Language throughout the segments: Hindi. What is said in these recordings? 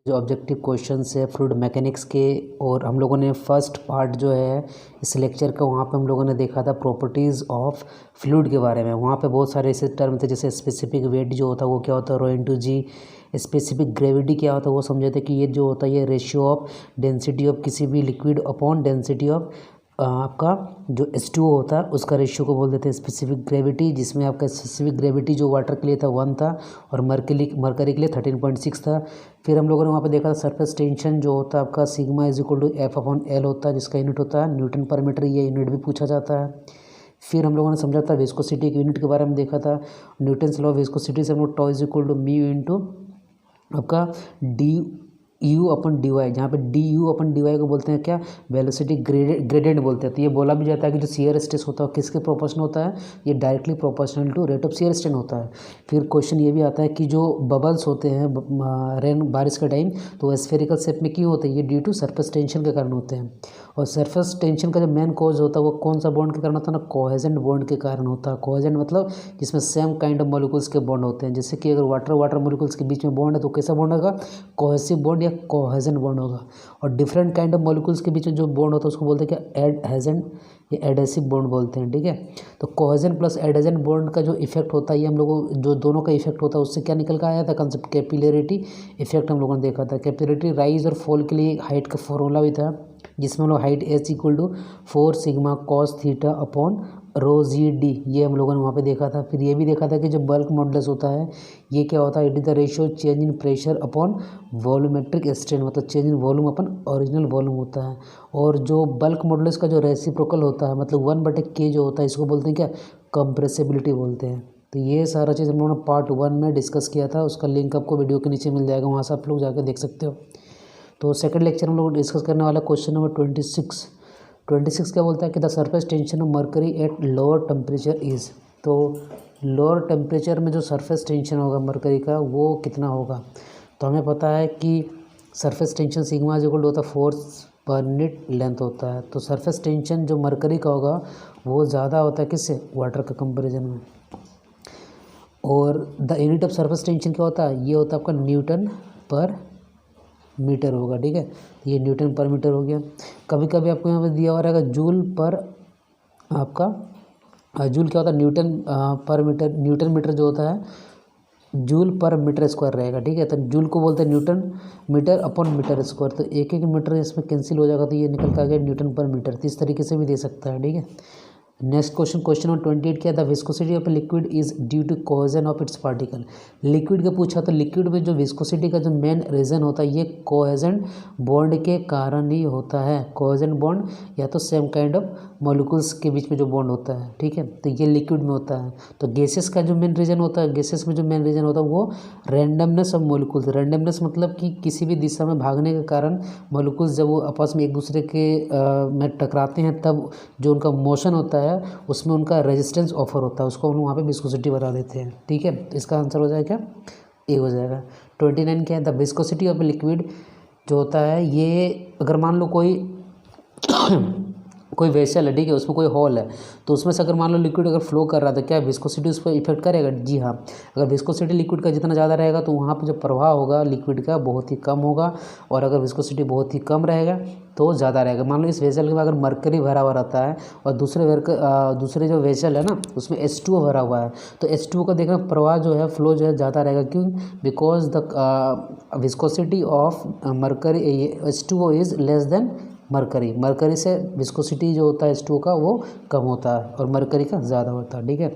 जो ऑब्जेक्टिव क्वेश्चंस है फ्लूइड मैकेनिक्स के। और हम लोगों ने फर्स्ट पार्ट जो है इस लेक्चर का, वहाँ पे हम लोगों ने देखा था प्रॉपर्टीज़ ऑफ फ्लूइड के बारे में। वहाँ पे बहुत सारे ऐसे टर्म थे, जैसे स्पेसिफिक वेट जो होता है वो क्या होता है, ρ/g। स्पेसिफिक ग्रेविटी क्या होता है वो समझे थे कि ये जो होता है ये रेशियो ऑफ डेंसिटी ऑफ किसी भी लिक्विड अपॉन डेंसिटी ऑफ आपका जो H2O होता है उसका रेशियो को बोल देते हैं स्पेसिफिक ग्रेविटी, जिसमें आपका स्पेसिफिक ग्रेविटी जो वाटर के लिए था 1 था और मरकरी के लिए 13.6 था। फिर हम लोगों ने वहाँ पे देखा था सरफेस टेंशन जो होता है आपका सिग्मा F/L होता है, जिसका यूनिट होता है न्यूटन पर मीटर, ये यूनिट भी पूछा जाता है। फिर हम लोगों ने समझा था विस्कोसिटी के यूनिट के बारे में देखा था, न्यूटन लॉ ऑफ विस्कोसिटी से हम लोग μ इंटू आपका du/dy, जहाँ पे du/dy को बोलते हैं क्या, वेलोसिटी ग्रेडियंट बोलते हैं। तो ये बोला भी जाता है कि जो शियर स्ट्रेस होता है किसके प्रोपोर्शनल होता है, ये directly proportional to rate of shear strain होता है। फिर क्वेश्चन ये भी आता है कि जो बबल्स होते हैं रेन बारिश के टाइम, तो स्फेरिकल शेप में क्यों होते हैं, ये ड्यू टू सरफेस टेंशन के कारण होते हैं। और सरफेस टेंशन का जो मेन कॉज होता है वो कौन सा बॉन्ड के कारण होता है ना, कोहेजेंट बॉन्ड के कारण होता है। कोहेजेंट मतलब जिसमें सेम काइंड ऑफ मॉलिक्यूल्स के बॉन्ड होते हैं। जैसे कि अगर वाटर मॉलिक्यूल्स के बीच में बॉन्ड है तो कैसा बॉन्ड होगा, कोहेसिव बॉन्ड या कोहेजेंट बॉन्ड होगा। और डिफरेंट काइंड ऑफ मॉलिक्यूल्स के बीच में जो बॉन्ड होता है उसको बोलते हैं क्या, एडहेजेंट या एडेसिव बॉन्ड बोलते हैं। ठीक है, तो कोहेजेंट प्लस एडेजेंट बॉन्ड का जो इफेक्ट होता है, ये हम लोगों जो दोनों का इफेक्ट होता है उससे क्या निकल कर आया था, कंसेप्ट कैपिलरिटी इफेक्ट हम लोगों ने देखा था। कैपिलरिटी राइज और फॉल के लिए हाइट का फॉर्मूला भी था, जिसमें हम लोग height H=4 sigma cos theta upon ρg/d, ये हम लोगों ने वहाँ पे देखा था। फिर ये भी देखा था कि जो बल्क मॉडुलस होता है ये क्या होता है, it is the ratio change in pressure upon volumetric strain, मतलब change in volume upon original volume होता है। और जो बल्क मॉडुलस का जो रेसिप्रोकल होता है, मतलब 1/k जो होता है, इसको बोलते हैं क्या, कंप्रेसिबिलिटी बोलते हैं। तो ये सारा चीज़ हम लोगों ने पार्ट 1 में डिस्कस किया था, उसका लिंक आपको वीडियो के नीचे मिल जाएगा, वहाँ से आप लोग जाकर देख सकते हो। तो सेकंड लेक्चर हम लोग डिस्कस करने वाला क्वेश्चन नंबर 26 क्या बोलता है कि the surface tension of mercury at lower temperature is. तो लोअर टेम्परेचर में जो सरफेस टेंशन होगा मरकरी का वो कितना होगा। तो हमें पता है कि सरफेस टेंशन सिग्मा इक्वल होता है फोर्स पर यूनिट लेंथ होता है। तो सरफेस टेंशन जो मरकरी का होगा वो ज़्यादा होता है किससे, वाटर का कंपेरिजन में। और the unit of surface tension क्या होता है, ये होता है आपका न्यूटन पर मीटर होगा। ठीक है, ये न्यूटन पर मीटर हो गया। कभी कभी आपको यहाँ पे दिया हुआ रहेगा जूल पर आपका जूल क्या होता है, Newton per metre, Newton metre जो होता है जूल पर मीटर स्क्वायर रहेगा। ठीक है, तो जूल को बोलते हैं newton metre upon metre square. तो एक मीटर इसमें कैंसिल हो जाएगा, तो ये निकल कर आ गया न्यूटन पर मीटर। तो इस तरीके से भी दे सकता है। ठीक है, नेक्स्ट क्वेश्चन नंबर 28 क्या था, viscosity of liquid is due to cohesion of its particle. Liquid का पूछा तो लिक्विड में जो विस्कोसिटी का जो मेन रीज़न होता है ये कोहेजन बॉन्ड के कारण ही होता है। कोहेजन बॉन्ड या तो सेम काइंड ऑफ मॉलिक्यूल्स के बीच में जो बॉन्ड होता है। ठीक है, तो ये लिक्विड में होता है। तो गैसेस का जो मेन रीज़न होता है, गैसेस में जो मेन रीज़न होता है वो रैंडमनेस ऑफ मॉलिक्यूल्स। रैंडमनेस मतलब कि किसी भी दिशा में भागने के कारण मॉलिक्यूल्स जब वो आपस में एक दूसरे के में टकराते हैं तब जो उनका मोशन होता है उसमें उनका रेजिस्टेंस ऑफर होता है, उसको हम वहाँ पे विस्कोसिटी बता देते हैं। ठीक है, तो इसका आंसर हो जाएगा क्या, ए हो जाएगा। 29 क्या है, द विस्कोसिटी ऑफ लिक्विड जो होता है ये अगर मान लो कोई वेसल है, ठीक है, उसमें कोई हॉल है, तो उसमें से अगर मान लो लिक्विड अगर फ्लो कर रहा था, क्या विस्कोसिटी उस पर इफेक्ट करेगा, जी हाँ। अगर विस्कोसिटी लिक्विड का जितना ज़्यादा रहेगा तो वहाँ पे जो प्रवाह होगा लिक्विड का बहुत ही कम होगा, और अगर विस्कोसिटी बहुत ही कम रहेगा तो ज़्यादा रहेगा। मान लो इस वेसल में अगर मरकरी भरा हुआ रहता है और दूसरे जो वेसल है ना उसमें H2O भरा हुआ है, तो H2O का देखना प्रवाह जो है फ्लो जो है ज़्यादा रहेगा। क्यों, because the viscosity of mercury H2O is less than mercury से विस्कोसिटी जो होता है H2O का वो कम होता है और मरकरी का ज़्यादा होता है। ठीक है,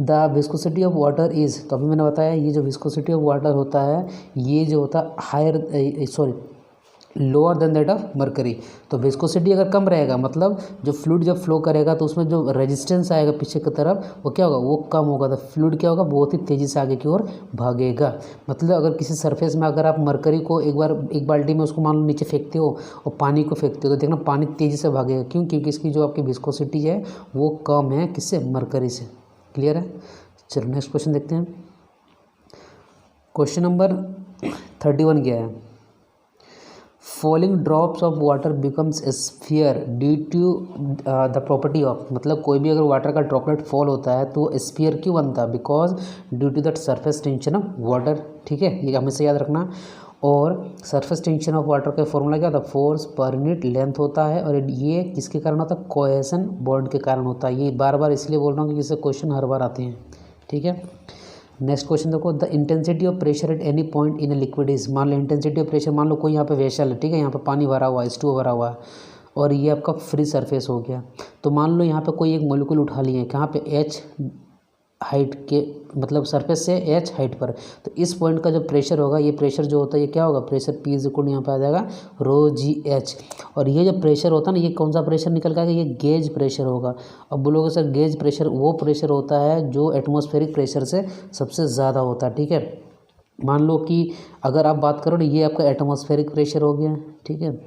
the viscosity of water is, तो अभी मैंने बताया ये जो विस्कोसिटी ऑफ वाटर होता है ये जो होता है lower than that of mercury. तो विस्कोसिटी अगर कम रहेगा मतलब जो फ्लूइड जब फ्लो करेगा तो उसमें जो रेजिस्टेंस आएगा पीछे की तरफ वो क्या होगा, वो कम होगा। तो फ्लूइड क्या होगा, बहुत ही तेज़ी से आगे की ओर भागेगा। मतलब अगर किसी सरफेस में अगर आप मरकरी को एक बाल्टी में उसको मान लो नीचे फेंकते हो और पानी को फेंकते हो तो देखना पानी तेज़ी से भागेगा। क्यों, क्योंकि इसकी जो आपकी विस्कोसिटी है वो कम है, किससे, मरकरी से। क्लियर है, चलो नेक्स्ट क्वेश्चन देखते हैं। क्वेश्चन नंबर 31 क्या है, falling drops of water becomes sphere due to the property of, मतलब कोई भी अगर वाटर का ड्रॉपलेट फॉल होता है तो स्फीयर क्यों बनता है, because due to that surface tension of water. ठीक है, ये हमेशा याद रखना। और सरफेस टेंशन ऑफ वाटर का फॉर्मूला क्या होता है, फोर्स पर यूनिट लेंथ होता है। और ये किसके कारण होता है, कोहेशन बॉन्ड के कारण होता है। ये बार बार इसलिए बोल रहा हूँ क्योंकि इससे क्वेश्चन हर बार आते हैं, ठीक है। नेक्स्ट क्वेश्चन देखो, the intensity of pressure at any point in a liquid is, मान लो इंटेंसिटी ऑफ प्रेशर, मान लो कोई यहाँ पे वेसल है, ठीक है, यहाँ पे पानी भरा हुआ है, H2O भरा हुआ है, और ये आपका फ्री सरफेस हो गया। तो मान लो यहाँ पे कोई एक मॉलिक्यूल उठा लिए, कहाँ पे, H हाइट के, मतलब सरफेस से H हाइट पर। तो इस पॉइंट का जो प्रेशर होगा, ये प्रेशर जो होता है ये क्या होगा, प्रेशर P इज इक्वल यहाँ पे आ जाएगा ρgh। और ये जो प्रेशर होता है ना, ये कौन सा प्रेशर निकल के आएगा, ये गेज प्रेशर होगा। अब बोलोगे सर गेज प्रेशर वो प्रेशर होता है जो एटमॉस्फेरिक प्रेशर से सबसे ज़्यादा होता है, ठीक है। मान लो कि अगर आप बात करो ना, ये आपका एटमॉस्फेरिक प्रेशर हो गया, ठीक है।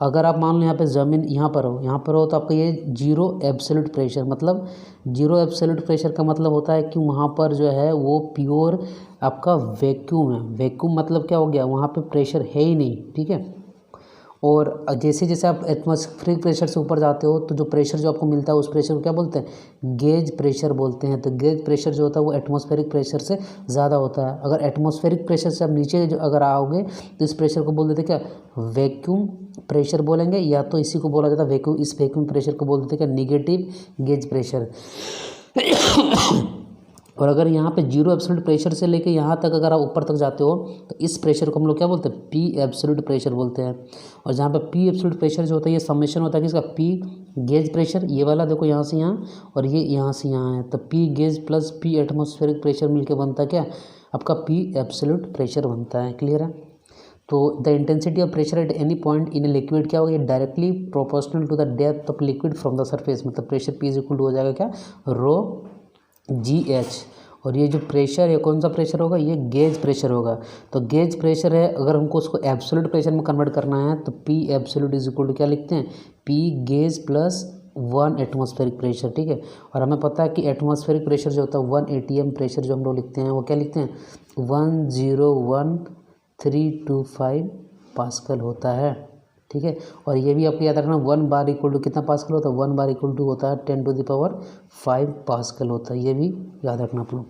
अगर आप मान लो यहाँ पे ज़मीन यहाँ पर हो तो आपका ये जीरो एब्सोल्यूट प्रेशर, मतलब जीरो एब्सोल्यूट प्रेशर का मतलब होता है कि वहाँ पर जो है वो प्योर आपका वैक्यूम है। वैक्यूम मतलब क्या हो गया, वहाँ पे प्रेशर है ही नहीं, ठीक है। और जैसे जैसे आप एटमॉस्फेरिक प्रेशर से ऊपर जाते हो तो जो प्रेशर जो आपको मिलता है उस प्रेशर को क्या बोलते हैं, गेज प्रेशर बोलते हैं। तो गेज प्रेशर जो होता है वो एटमॉस्फेरिक प्रेशर से ज़्यादा होता है। अगर एटमॉस्फेरिक प्रेशर से आप नीचे जो अगर आओगे तो इस प्रेशर को बोल देते क्या, वैक्यूम प्रेशर बोलेंगे, या तो इसी को बोला जाता है वैक्यूम, इस वैक्यूम प्रेशर को बोल देते क्या, निगेटिव गेज प्रेशर। और अगर यहाँ पे जीरो एब्सोल्यूट प्रेशर से लेके यहाँ तक अगर आप ऊपर तक जाते हो तो इस प्रेशर को हम लोग क्या बोलते हैं, पी एब्सोल्यूट प्रेशर बोलते हैं। और जहाँ पे पी एब्सोल्यूट प्रेशर जो होता है ये समेशन होता है किसका, पी गेज प्रेशर, ये वाला देखो यहाँ से यहाँ और ये यहाँ से यहाँ है, तो P gauge plus P atmospheric pressure मिलकर बनता है क्या, आपका पी एब्सोल्यूट प्रेशर बनता है। क्लियर है। तो the intensity of pressure at any point in a liquid क्या होगा, directly proportional to the depth of liquid from the surface, मतलब pressure P is equal to हो जाएगा क्या, ρgh। और ये जो प्रेशर है कौन सा प्रेशर होगा, ये गेज प्रेशर होगा। तो गेज प्रेशर है, अगर हमको उसको एब्सोल्यूट प्रेशर में कन्वर्ट करना है तो P absolute is equal to क्या लिखते हैं, P gauge plus 1 atmospheric pressure, ठीक है। और हमें पता है कि एटमॉस्फेरिक प्रेशर जो होता है 1 atm प्रेशर जो हम लोग लिखते हैं वो क्या लिखते हैं, 101,325 पास्कल होता है, ठीक है। और ये भी आपको याद रखना, 1 बार इक्वल टू कितना पास्कल होता है, 1 बार इक्वल टू होता है 10⁵ पास्कल होता है, ये भी याद रखना आप लोग।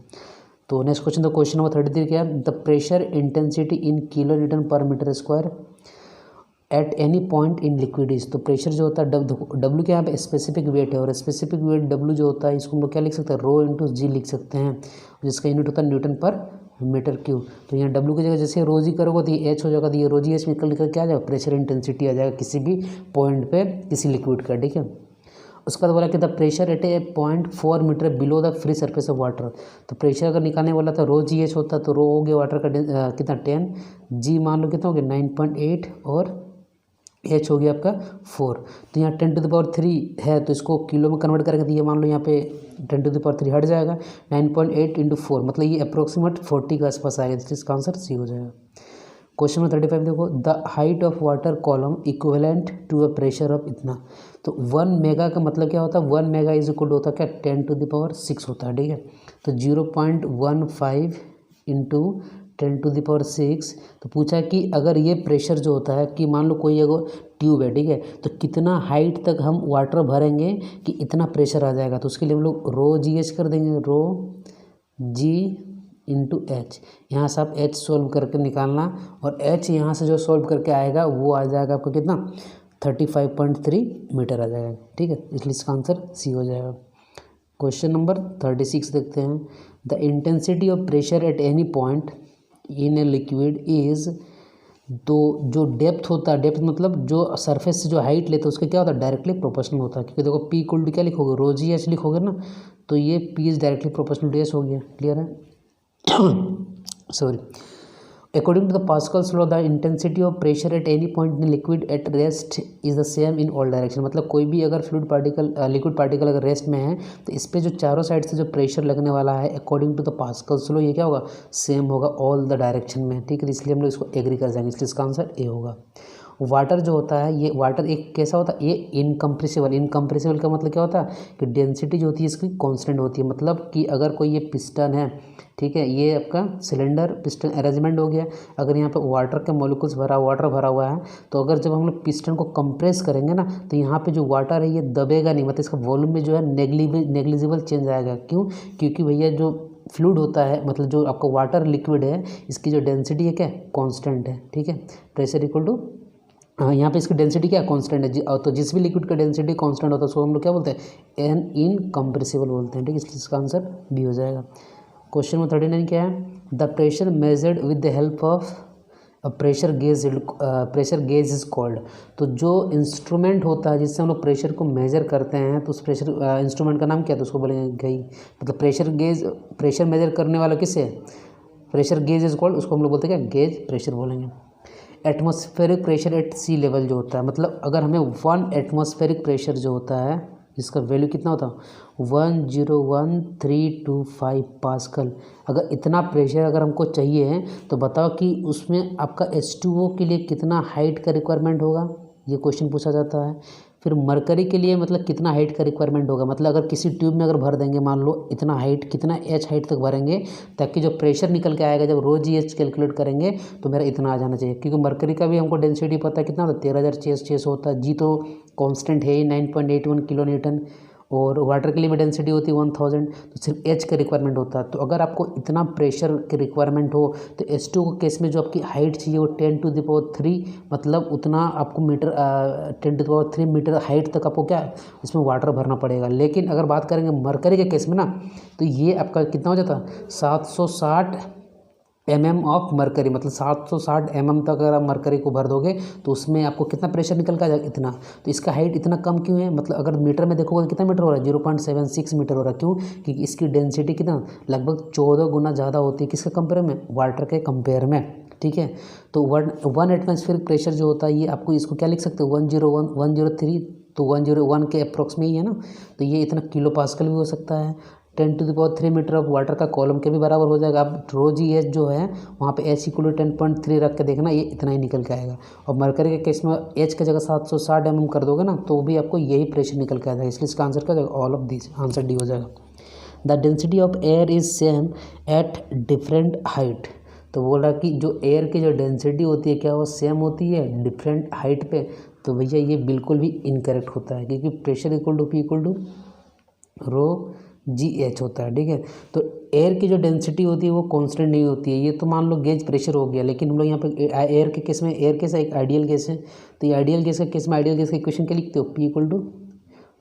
तो नेक्स्ट क्वेश्चन, तो क्वेश्चन नंबर 33 क्या है, the pressure intensity in kilo newton per metre square at any point in liquid is. तो प्रेशर जो होता है डब्ल्यू के यहाँ पे स्पेसिफिक वेट है, और स्पेसिफिक वेट डब्ल्यू जो होता है इसको हम लोग क्या लिख सकते हैं, ρ/g लिख सकते हैं, जिसका यूनिट होता है न्यूटन पर मीटर क्यूब। तो यहाँ डब्ल्यू की जगह जैसे ρg करोगे तो ये h हो जाएगा, तो ये ρgh निकल क्या आ जाएगा, प्रेशर इंटेंसिटी आ जाएगा किसी भी पॉइंट पे किसी लिक्विड का, ठीक है। उसके बाद बोला कि the pressure at a 0.4 metre below the free surface of water. तो प्रेशर अगर निकालने वाला था ρgh होता है, तो रो हो गया वाटर का कितना 10, जी मान लो कितना हो गया 9.8, और h हो गया आपका 4। तो यहाँ 10⁻³ है तो इसको किलो में कन्वर्ट करेंगे तो ये मान लो यहाँ पे 10⁻³ हट जाएगा, 9.8 × 4 मतलब ये अप्रोक्सीमेट 40 के आसपास आएगा, जिसका आंसर सी हो जाएगा। क्वेश्चन नंबर 35 देखो, the height of water column equivalent to a pressure of इतना। तो 1 मेगा का मतलब क्या होता है, 1 मेगा इज इक्वल होता है क्या, 10⁻6 होता है, ठीक है। तो 0.15 × 10⁻6। तो पूछा कि अगर ये प्रेशर जो होता है कि मान लो कोई अगर ट्यूब है, ठीक है, तो कितना हाइट तक हम वाटर भरेंगे कि इतना प्रेशर आ जाएगा। तो उसके लिए हम लोग ρgh कर देंगे, ρg × h। यहाँ से आप h सॉल्व करके निकालना, और h यहाँ से जो सॉल्व करके आएगा वो आ जाएगा आपको कितना, 35.3 मीटर आ जाएगा, ठीक है। इसलिए इसका आंसर सी हो जाएगा। क्वेश्चन नंबर 36 देखते हैं, the intensity of pressure at any point in a liquid is. तो जो डेप्थ होता है, डेप्थ मतलब जो सरफेस से जो हाइट लेते हैं उसका क्या होता है, डायरेक्टली प्रोपोर्शनल होता है। क्योंकि देखो पी इक्वल टू क्या लिखोगे, ρgh लिखोगे ना, तो ये P is directly proportional to S हो गया। क्लियर है। Sorry. According to the Pascal's law the intensity of pressure at any point in liquid at rest is the same in all direction. मतलब कोई भी अगर फ्लूइड पार्टिकल लिक्विड पार्टिकल अगर रेस्ट में है तो इस पर जो चारों साइड से जो प्रेशर लगने वाला है according to the Pascal's law ये क्या होगा, सेम होगा ऑल द डायरेक्शन में, ठीक है। इसलिए हम लोग इसको एग्री कर जाएंगे, इसलिए इसका आंसर ए होगा। वाटर जो होता है, ये वाटर एक कैसा होता है, ये इनकम्प्रेसिबल। इनकम्प्रेसिबल का मतलब क्या होता है कि डेंसिटी जो होती है इसकी कांस्टेंट होती है। मतलब कि अगर कोई ये पिस्टन है, ठीक है, ये आपका सिलेंडर पिस्टन अरेंजमेंट हो गया, अगर यहाँ पे वाटर के मॉलिक्यूल्स वाटर भरा हुआ है, तो अगर जब हम लोग पिस्टन को कंप्रेस करेंगे ना तो यहाँ पे जो वाटर है ये दबेगा नहीं, मतलब इसका वॉल्यूम में जो है नेग्लिजिबल चेंज आएगा। क्यों, क्योंकि भैया जो फ्लूइड होता है, मतलब जो आपका वाटर लिक्विड है, इसकी जो डेंसिटी है क्या कांस्टेंट है, ठीक है। प्रेशर इक्वल टू, हाँ यहाँ पे इसकी डेंसिटी क्या कांस्टेंट है, तो जिस भी लिक्विड का डेंसिटी कांस्टेंट होता है उसको हम लोग क्या बोलते हैं, एन इनकम्प्रेसिबल बोलते हैं, ठीक है। इसलिए इसका आंसर बी हो जाएगा। क्वेश्चन नंबर 39 क्या है, the pressure measured with the help of pressure gauge is called. तो जो इंस्ट्रूमेंट होता है जिससे हम लोग प्रेशर को मेजर करते हैं, तो उस प्रेशर इंस्ट्रूमेंट का नाम क्या है, तो उसको बोलेंगे गई। मतलब प्रेशर मेजर करने वाला किससे, प्रेशर गेज इज कॉल्ड, उसको हम लोग बोलते हैं क्या, गेज प्रेशर बोलेंगे। Atmospheric pressure at sea level जो होता है, मतलब अगर हमें 1 एटमॉस्फेरिक प्रेशर जो होता है जिसका वैल्यू कितना होता है 101,325 पास्कल, अगर इतना प्रेशर अगर हमको चाहिए तो बताओ कि उसमें आपका H2O के लिए कितना हाइट का रिक्वायरमेंट होगा, ये क्वेश्चन पूछा जाता है। फिर मरकरी के लिए मतलब कितना हाइट का रिक्वायरमेंट होगा, मतलब अगर किसी ट्यूब में अगर भर देंगे, मान लो इतना हाइट, कितना एच हाइट तक भरेंगे ताकि जो प्रेशर निकल के आएगा जब रो जी एच कैलकुलेट करेंगे तो मेरा इतना आ जाना चाहिए, क्योंकि मरकरी का भी हमको डेंसिटी पता है कितना होता है 13,600 होता है, जी तो कांस्टेंट है ही 9.81 किलो न्यूटन, और वाटर के लिए भी डेंसिटी होती है 1000, तो सिर्फ एच का रिक्वायरमेंट होता है। तो अगर आपको इतना प्रेशर के रिक्वायरमेंट हो तो H2 के केस में जो आपकी हाइट चाहिए वो 10⁻3, मतलब उतना आपको मीटर 10⁻3 मीटर हाइट तक आपको क्या इसमें वाटर भरना पड़ेगा। लेकिन अगर बात करेंगे मरकरी के केस में ना, तो ये आपका कितना हो जाता 760 mm ऑफ मरकरी, मतलब 760 mm तक अगर आप मरकरी को भर दोगे तो उसमें आपको कितना प्रेशर निकल का जाएगा, इतना। तो इसका हाइट इतना कम क्यों है, मतलब अगर मीटर में देखोगे तो कितना मीटर हो रहा है 0.76 मीटर हो रहा है, क्यों, क्योंकि इसकी डेंसिटी कितना लगभग 14 गुना ज़्यादा होती है किसके कंपेयर में, वाटर के कंपेयर में, ठीक है। तो 1 एटमॉस्फेरिक प्रेशर जो होता है ये आपको इसको क्या लिख सकते हो 101 103, तो 101 के अप्रोक्स में ही है ना, तो ये इतना किलो पास्कल भी हो सकता है। 10⁻3 मीटर ऑफ वाटर का कॉलम के भी बराबर हो जाएगा। अब रो जी एच जो है वहाँ पे एच इक्वल 10.3 रख के देखना, ये इतना ही निकल के आएगा। और मरकरी के केस में एच की जगह 760 mm कर दोगे ना तो भी आपको यही प्रेशर निकल के आ जाएगा, इसलिए इसका आंसर क्या हो जाएगा, all of this, answer D हो जाएगा। The density of air is same at different height. तो बोल रहा कि जो एयर की जो डेंसिटी होती है क्या वो सेम होती है डिफरेंट हाइट पे, तो भैया ये बिल्कुल भी इनकरेक्ट होता है, क्योंकि pressure equal to P equal to rho g h होता है, ठीक है। तो एयर की जो डेंसिटी होती है वो कांस्टेंट नहीं होती है, ये तो मान लो गेज प्रेशर हो गया, लेकिन हम लोग यहाँ पे एयर के केस में, एयर केस एक आइडियल केस है, तो ये आइडियल केस के केस में आइडियल केस का इक्वेशन क्या लिखते हो, P equal to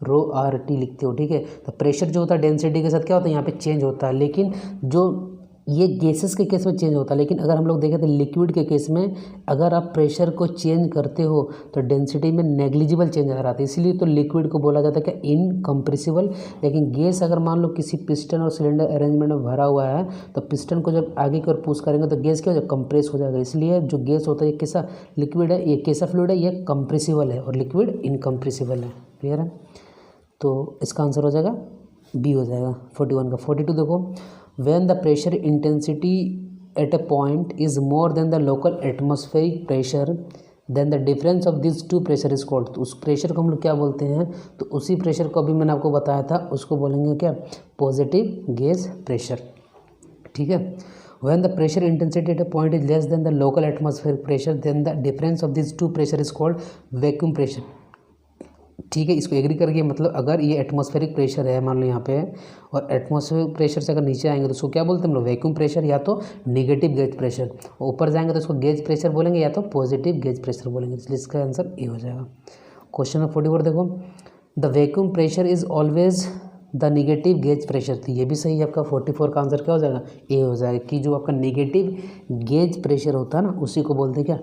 rho R T लिखते हो, ठीक है। तो प्रेशर जो होता है डेंसिटी के साथ क्या होता है यहाँ पे चेंज होता है, लेकिन जो ये गैसेस के केस में चेंज होता है, लेकिन अगर हम लोग देखें तो लिक्विड के केस में अगर आप प्रेशर को चेंज करते हो तो डेंसिटी में नेग्लिजिबल चेंज आ रहा था, इसलिए तो लिक्विड को बोला जाता है कि इनकम्प्रेसिबल। लेकिन गैस अगर मान लो किसी पिस्टन और सिलेंडर अरेंजमेंट में भरा हुआ है तो पिस्टन को जब आगे की ओर पुश करेंगे तो गैस क्या हो जाएगा, कंप्रेस हो जाएगा। इसलिए जो गैस होता है ये कैसा लिक्विड है, ये कैसा फ्लूइड है, ये कंप्रेसिबल है और लिक्विड इनकम्प्रेसिबल है। क्लियर है, तो इसका आंसर हो जाएगा बी हो जाएगा 41 का। 42 देखो, when the pressure intensity at a point is more than the local atmospheric pressure then the difference of these two pressure is called। तो उस प्रेशर को हम लोग क्या बोलते हैं, तो उसी प्रेशर को अभी मैंने आपको बताया था उसको बोलेंगे क्या, पॉजिटिव गेज प्रेशर, ठीक है। when the pressure intensity at a point is less than the local atmospheric pressure then the difference of these two pressure is called vacuum pressure, ठीक है। इसको एग्री करिए, मतलब अगर ये एटमॉस्फेरिक प्रेशर है मान लो यहाँ पे, और एटमॉस्फेरिक प्रेशर से अगर नीचे आएंगे तो उसको क्या बोलते हैं हम लोग, वैक्यूम प्रेशर या तो नेगेटिव गेज प्रेशर, ऊपर जाएंगे तो उसको गेज प्रेशर बोलेंगे या तो पॉजिटिव गेज प्रेशर बोलेंगे, इसलिए इसका आंसर ए हो जाएगा। क्वेश्चन नंबर 44 देखो, the vacuum pressure is always the negative gauge pressure, तो ये भी सही है आपका। 44 का आंसर क्या हो जाएगा, ए हो जाएगा, कि जो आपका नेगेटिव गेज प्रेशर होता है ना उसी को बोलते हैं क्या,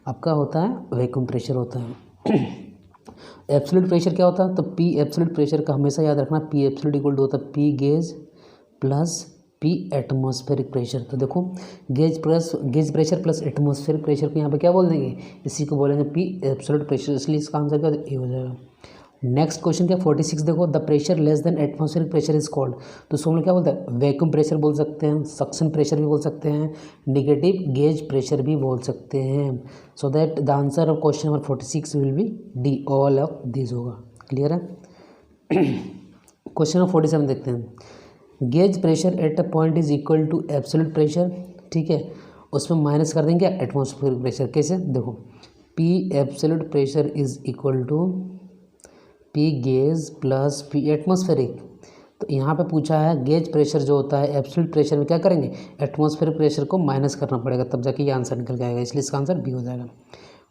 आपका होता है वैक्यूम प्रेशर होता है। एब्सोल्यूट प्रेशर क्या होता है, तो पी एब्सोल्यूट प्रेशर का हमेशा याद रखना, पी एब्सोल्यूट इक्वल टू होता है P gauge plus P atmospheric pressure. तो देखो gauge pressure plus atmospheric pressure को यहाँ पे क्या बोल देंगे, इसी को बोलेंगे पी एब्सोल्यूट प्रेशर, इसलिए इसका आंसर क्या ए हो जाएगा। नेक्स्ट क्वेश्चन क्या 46 देखो, the pressure less than atmospheric pressure is called, तो उसको हम लोग क्या बोलते हैं, वैक्यूम प्रेशर बोल सकते हैं, सक्शन प्रेशर भी बोल सकते हैं, नेगेटिव गेज प्रेशर भी बोल सकते हैं। So that the answer of question number 46 will be D, all of this होगा। क्लियर है। क्वेश्चन नंबर 47 देखते हैं, gauge pressure at a point is equal to absolute pressure, ठीक है, उसमें माइनस कर देंगे एटमॉस्फेरिक प्रेशर, कैसे देखो, P absolute pressure is equal to P gauge plus P atmospheric, तो यहाँ पे पूछा है गेज प्रेशर जो होता है एब्सोल्यूट प्रेशर में क्या करेंगे, एटमॉस्फेरिक प्रेशर को माइनस करना पड़ेगा, तब जाके ये आंसर निकल के आएगा, इसलिए इसका आंसर बी हो जाएगा।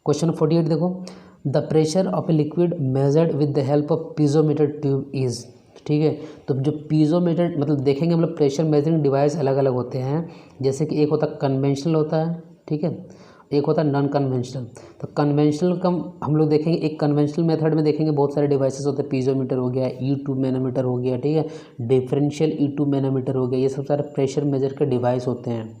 क्वेश्चन 48 देखो, the pressure of a liquid measured with the help of piezometer tube is, ठीक है। तो जो पीजोमीटर मतलब देखेंगे, मतलब प्रेशर मेजरिंग डिवाइस अलग अलग होते हैं, जैसे कि एक होता है कन्वेंशनल होता है, ठीक है, एक होता है नॉन कन्वेंशनल। तो कन्वेंशनल का हम लोग देखेंगे, एक कन्वेंशनल मेथड में देखेंगे बहुत सारे डिवाइसेस होते हैं, पीजोमीटर हो गया, E2 मैनोमीटर हो गया, ठीक है, डिफरेंशियल E2 मैनोमीटर हो गया, ये सब सारे प्रेशर मेजर के डिवाइस होते हैं।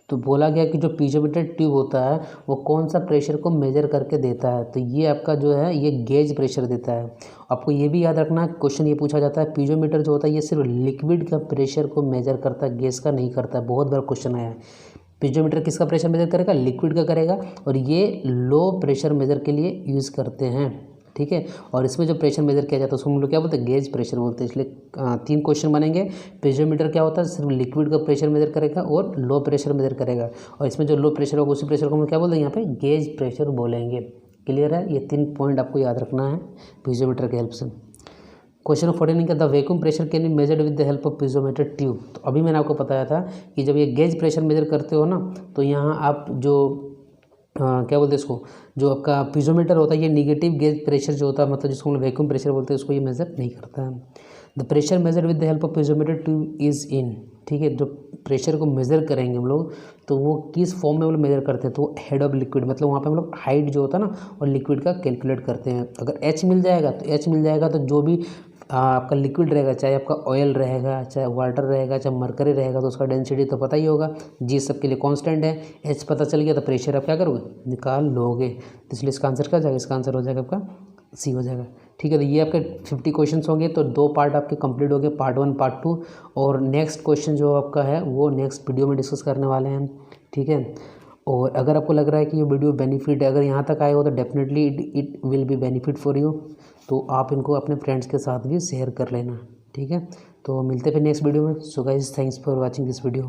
तो बोला गया कि जो पीजोमीटर ट्यूब होता है वो कौन सा प्रेशर को मेजर करके देता है, तो ये आपका जो है ये गेज प्रेशर देता है। आपको ये भी याद रखना, क्वेश्चन ये पूछा जाता है पीजोमीटर जो होता है ये सिर्फ लिक्विड का प्रेशर को मेजर करता है, गैस का नहीं करता है, बहुत बार क्वेश्चन आया है। पीजोमीटर किसका प्रेशर मेजर करेगा, लिक्विड का करेगा, और ये लो प्रेशर मेजर के लिए यूज़ करते हैं, ठीक है। और इसमें जो प्रेशर मेजर किया जाता है उसको हम लोग क्या बोलते हैं, गेज प्रेशर बोलते हैं। इसलिए 3 क्वेश्चन बनेंगे। पीजोमीटर क्या होता है, सिर्फ लिक्विड का प्रेशर मेजर करेगा और लो प्रेशर मेजर करेगा, और इसमें जो लो प्रेशर होगा उसी प्रेशर को हम क्या बोलते हैं यहाँ पे गेज प्रेशर बोलेंगे। क्लियर है, ये 3 पॉइंट आपको याद रखना है पीजोमीटर की हेल्प से। क्वेश्चन 14 का the vacuum pressure can be measured with the help of piezometer tube. तो अभी मैंने आपको बताया था कि जब ये गेज प्रेशर मेजर करते हो ना, तो यहाँ आप जो क्या बोलते हैं इसको, जो आपका पीजोमीटर होता है ये निगेटिव गेज प्रेशर जो होता है, मतलब जिसको हम लोग वैक्यूम प्रेशर बोलते हैं, उसको ये मेजर नहीं करता है। The pressure measure with the help of piezometer tube is in, ठीक है। जो प्रेशर को मेज़र करेंगे हम लोग, तो वो किस फॉर्म में हम लोग मेज़र करते हैं, तो हेड ऑफ लिक्विड, मतलब वहाँ पे हम लोग हाइट जो होता है ना और लिक्विड का कैलकुलेट करते हैं। अगर एच मिल जाएगा तो एच मिल जाएगा, तो जो भी आपका लिक्विड रहेगा, चाहे आपका ऑयल रहेगा, चाहे वाटर रहेगा, चाहे मरकरी रहेगा, तो उसका डेंसिटी तो पता ही होगा, जी सबके लिए कांस्टेंट है। एच पता चल गया तो प्रेशर आप क्या करोगे, निकाल लोगे। तो इसलिए इसका आंसर क्या हो जाएगा, इसका आंसर हो जाएगा आपका सी हो जाएगा, ठीक है। तो ये आपके 50 क्वेश्चन होंगे, तो 2 पार्ट आपके कंप्लीट हो गए, पार्ट 1 पार्ट 2, और नेक्स्ट क्वेश्चन जो आपका है वो नेक्स्ट वीडियो में डिस्कस करने वाले हैं, ठीक है। और अगर आपको लग रहा है कि ये वीडियो बेनिफिट है, अगर यहाँ तक आए हो तो definitely it will be benefit for you, तो आप इनको अपने फ्रेंड्स के साथ भी शेयर कर लेना, ठीक है। तो मिलते हैं फिर नेक्स्ट वीडियो में। So guys, thanks for watching this video.